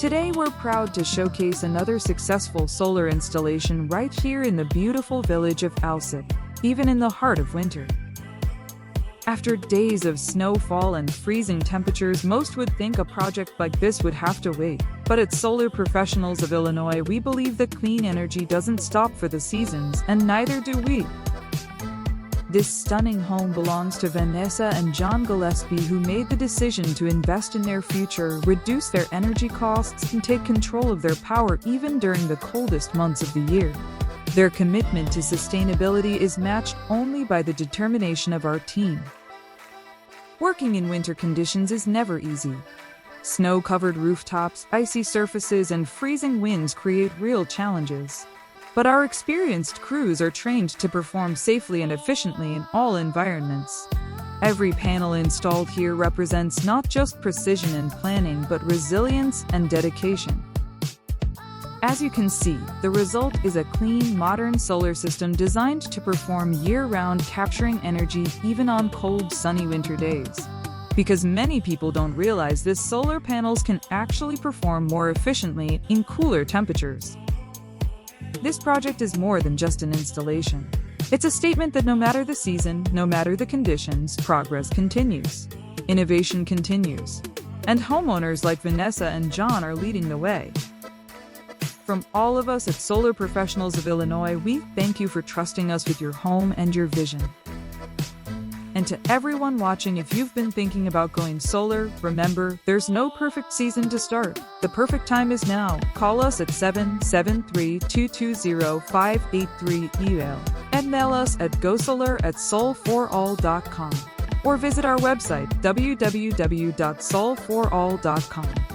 Today we're proud to showcase another successful solar installation right here in the beautiful village of Alsip, even in the heart of winter. After days of snowfall and freezing temperatures, most would think a project like this would have to wait. But at Solar Professionals of Illinois, we believe that clean energy doesn't stop for the seasons, and neither do we. This stunning home belongs to Vanessa and John Gillespie, who made the decision to invest in their future, reduce their energy costs, and take control of their power even during the coldest months of the year. Their commitment to sustainability is matched only by the determination of our team. Working in winter conditions is never easy. Snow-covered rooftops, icy surfaces, and freezing winds create real challenges. But our experienced crews are trained to perform safely and efficiently in all environments. Every panel installed here represents not just precision and planning, but resilience and dedication. As you can see, the result is a clean, modern solar system designed to perform year-round, capturing energy even on cold, sunny winter days. Because many people don't realize this, solar panels can actually perform more efficiently in cooler temperatures. This project is more than just an installation. It's a statement that no matter the season, no matter the conditions, progress continues. Innovation continues. And homeowners like Vanessa and John are leading the way. From all of us at Solar Professionals of Illinois, we thank you for trusting us with your home and your vision. And to everyone watching, if you've been thinking about going solar, remember, there's no perfect season to start. The perfect time is now. Call us at 773-220-583, email and mail us at gosolar@sol4all.com, or visit our website www.sol4all.com.